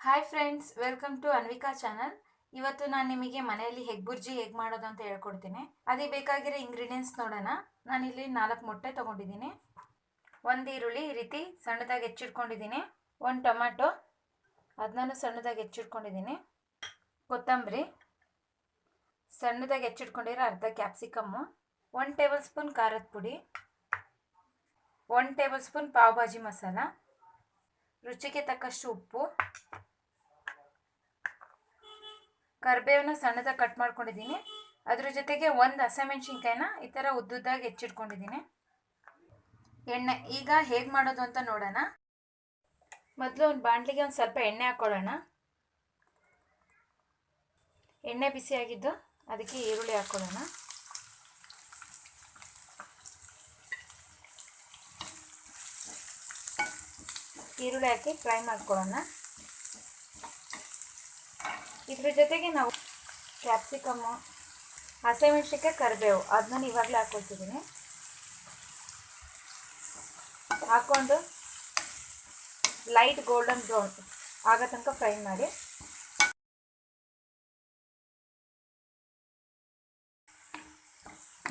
Hi friends, welcome to Anvika channel. ಇವತ್ತು ನಾನು ನಿಮಗೆ ಮನೆಯಲ್ಲಿ ಹೆಗ್ ಬುರ್ಜಿ ಹೇಗೆ ಮಾಡೋದು ಅಂತ ಹೇಳ್ಕೊಡ್ತೀನಿ. ಅದಕ್ಕೆ ಬೇಕಾಗಿರೋ ಇಂಗ್ರೀಡಿಯೆಂಟ್ಸ್ ನೋಡೋಣ. ನಾನಿಲ್ಲಿ 4 ಮೊಟ್ಟೆ ತೊಗೊಂಡಿದ್ದೀನಿ, 1 ಈರುಳ್ಳಿ ಈ ರೀತಿ ಸಣ್ಣದಾಗಿ ಹೆಚ್ಚಿಟ್ಕೊಂಡಿದ್ದೀನಿ, 1 ಟೊಮ್ಯಾಟೊ ಅದನ್ನು ಸಣ್ಣದಾಗಿ ಹೆಚ್ಚಿಟ್ಕೊಂಡಿದ್ದೀನಿ, ಕೊತ್ತಂಬರಿ ಸಣ್ಣದಾಗಿ ಹೆಚ್ಚಿಟ್ಕೊಂಡಿರೋ ಅರ್ಧ ಕ್ಯಾಪ್ಸಿಕಮ್ಮು, 1 ಟೇಬಲ್ ಸ್ಪೂನ್ ಖಾರದ ಪುಡಿ, 1 ಟೇಬಲ್ ಸ್ಪೂನ್ ಪಾವ್ ಭಾಜಿ ಮಸಾಲ, ರುಚಿಗೆ ತಕ್ಕಷ್ಟು ಉಪ್ಪು, ಕರಿಬೇವನ್ನ ಸಣ್ಣದಾಗಿ ಕಟ್ ಮಾಡ್ಕೊಂಡಿದ್ದೀನಿ. ಅದ್ರ ಜೊತೆಗೆ 1 ಹಸಿಮೆಣಸಿನ್ಕಾಯಿನ ಈ ಥರ ಉದ್ದುದ್ದಾಗಿ ಹೆಚ್ಚಿಟ್ಕೊಂಡಿದ್ದೀನಿ. ಎಣ್ಣೆ ಈಗ ಹೇಗೆ ಮಾಡೋದು ಅಂತ ನೋಡೋಣ. ಮೊದಲು ಒಂದು ಬಾಣಲಿಗೆ ಒಂದು ಸ್ವಲ್ಪ ಎಣ್ಣೆ ಹಾಕ್ಕೊಳ್ಳೋಣ. ಎಣ್ಣೆ ಬಿಸಿಯಾಗಿದ್ದು ಅದಕ್ಕೆ ಈರುಳ್ಳಿ ಹಾಕ್ಕೊಳ್ಳೋಣ. ಈರುಳ್ಳಿ ಹಾಕಿ ಫ್ರೈ ಮಾಡ್ಕೊಳ್ಳೋಣ. ಇದ್ರ ಜೊತೆಗೆ ನಾವು ಕ್ಯಾಪ್ಸಿಕಮ್ಮು, ಹಸಿಮೆಣಸಿನ್ಕಾಯಿ, ಕರಿಬೇವು ಅದನ್ನ ಇವಾಗಲೇ ಹಾಕ್ಕೊಳ್ತಿದ್ದೀನಿ. ಹಾಕ್ಕೊಂಡು ಲೈಟ್ ಗೋಲ್ಡನ್ ಬ್ರೌನ್ ಆಗೋ ತನಕ ಫ್ರೈ ಮಾಡಿ.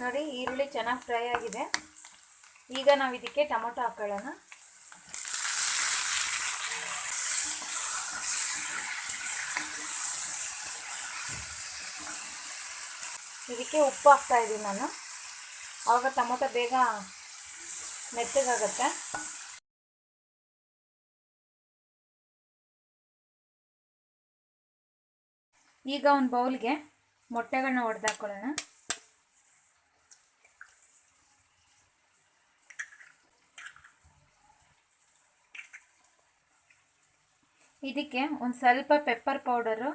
ನೋಡಿ, ಈರುಳ್ಳಿ ಚೆನ್ನಾಗಿ ಫ್ರೈ ಆಗಿದೆ. ಈಗ ನಾವು ಇದಕ್ಕೆ ಟೊಮೊಟೊ ಹಾಕೊಳ್ಳೋಣ. ಇದಕ್ಕೆ ಉಪ್ಪು ಹಾಕ್ತಾ ಇದ್ದೀನಿ ನಾನು, ಆವಾಗ ಟೊಮೊಟೊ ಬೇಗ ಮೆತ್ತಗಾಗತ್ತೆ. ಈಗ ಒಂದು ಬೌಲ್ಗೆ ಮೊಟ್ಟೆಗಳನ್ನ ಒಡೆದಾಕೊಳ್ಳೋಣ. ಇದಕ್ಕೆ ಒಂದು ಸ್ವಲ್ಪ ಪೆಪ್ಪರ್ ಪೌಡರು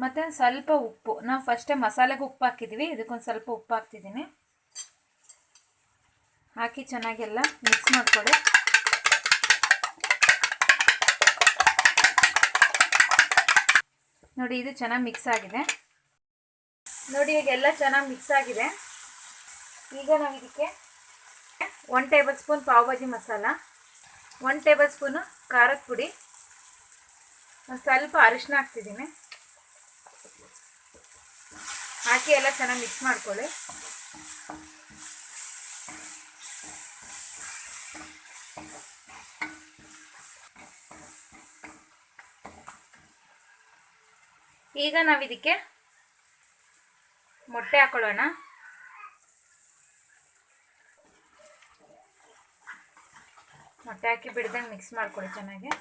ಮತ್ತು ಸ್ವಲ್ಪ ಉಪ್ಪು, ನಾವು ಫಸ್ಟೇ ಮಸಾಲೆಗೆ ಉಪ್ಪು ಹಾಕಿದ್ದೀವಿ, ಇದಕ್ಕೊಂದು ಸ್ವಲ್ಪ ಉಪ್ಪು ಹಾಕ್ತಿದ್ದೀನಿ. ಹಾಕಿ ಚೆನ್ನಾಗೆಲ್ಲ ಮಿಕ್ಸ್ ಮಾಡ್ಕೊಳ್ಳಿ. ನೋಡಿ, ಇದು ಚೆನ್ನಾಗಿ ಮಿಕ್ಸ್ ಆಗಿದೆ. ನೋಡಿ, ಈಗ ಎಲ್ಲ ಚೆನ್ನಾಗಿ ಮಿಕ್ಸ್ ಆಗಿದೆ. ಈಗ ನಾವು ಇದಕ್ಕೆ 1 table spoon pav bhaji masala, 1 table spoon ಖಾರದ ಪುಡಿ, ಒಂದು ಸ್ವಲ್ಪ ಅರಿಶಿನ ಹಾಕ್ತಿದ್ದೀನಿ. ಹಾಕಿ ಎಲ್ಲ ಚೆನ್ನಾಗಿ ಮಿಕ್ಸ್ ಮಾಡ್ಕೊಳ್ಳಿ. ಈಗ ನಾವು ಇದಕ್ಕೆ ಮೊಟ್ಟೆ ಹಾಕೊಳ್ಳೋಣ. ಮೊಟ್ಟೆ ಹಾಕಿ ಬಿಡ್ದಂಗೆ ಮಿಕ್ಸ್ ಮಾಡ್ಕೊಳ್ಳಿ ಚೆನ್ನಾಗಿ.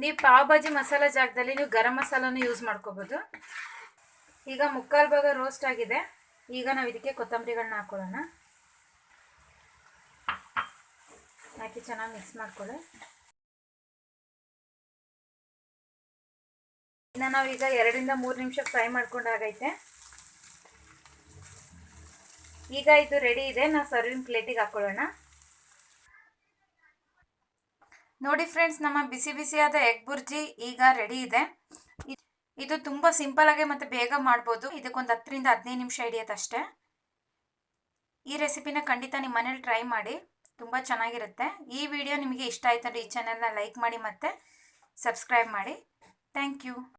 ನೀವು ಪಾವ್ ಭಾಜಿ ಮಸಾಲ ಜಾಗದಲ್ಲಿ ನೀವು ಗರಂ ಮಸಾಲನೂ ಯೂಸ್ ಮಾಡ್ಕೋಬೋದು. ಈಗ 3/4 ಭಾಗ ರೋಸ್ಟ್ ಆಗಿದೆ. ಈಗ ನಾವು ಇದಕ್ಕೆ ಕೊತ್ತಂಬರಿಗಳನ್ನ ಹಾಕೊಳ್ಳೋಣ. ಹಾಕಿ ಚೆನ್ನಾಗಿ ಮಿಕ್ಸ್ ಮಾಡ್ಕೊಳ್ಳಿ. ಇನ್ನು ನಾವೀಗ 2 ರಿಂದ 3 ನಿಮಿಷ ಫ್ರೈ ಮಾಡ್ಕೊಂಡಾಗೈತೆ. ಈಗ ಇದು ರೆಡಿ ಇದೆ. ನಾವು ಸರ್ವಿಂಗ್ ಪ್ಲೇಟಿಗೆ ಹಾಕೊಳ್ಳೋಣ. ನೋಡಿ ಫ್ರೆಂಡ್ಸ್, ನಮ್ಮ ಬಿಸಿ ಬಿಸಿಯಾದ ಎಗ್ ಬುರ್ಜಿ ಈಗ ರೆಡಿ ಇದೆ. ಇದು ತುಂಬ ಸಿಂಪಲ್ ಆಗಿ ಮತ್ತು ಬೇಗ ಮಾಡ್ಬೋದು. ಇದಕ್ಕೊಂದು 10 ರಿಂದ 15 ನಿಮಿಷ ಹಿಡಿಯುತ್ತೆ ಅಷ್ಟೇ. ಈ ರೆಸಿಪಿನ ಖಂಡಿತ ನಿಮ್ಮ ಮನೇಲಿ ಟ್ರೈ ಮಾಡಿ, ತುಂಬ ಚೆನ್ನಾಗಿರುತ್ತೆ. ಈ ವಿಡಿಯೋ ನಿಮಗೆ ಇಷ್ಟ ಆಯ್ತಂದ್ರೆ ಈ ಚಾನೆಲ್ನ ಲೈಕ್ ಮಾಡಿ ಮತ್ತು ಸಬ್ಸ್ಕ್ರೈಬ್ ಮಾಡಿ. Thank you.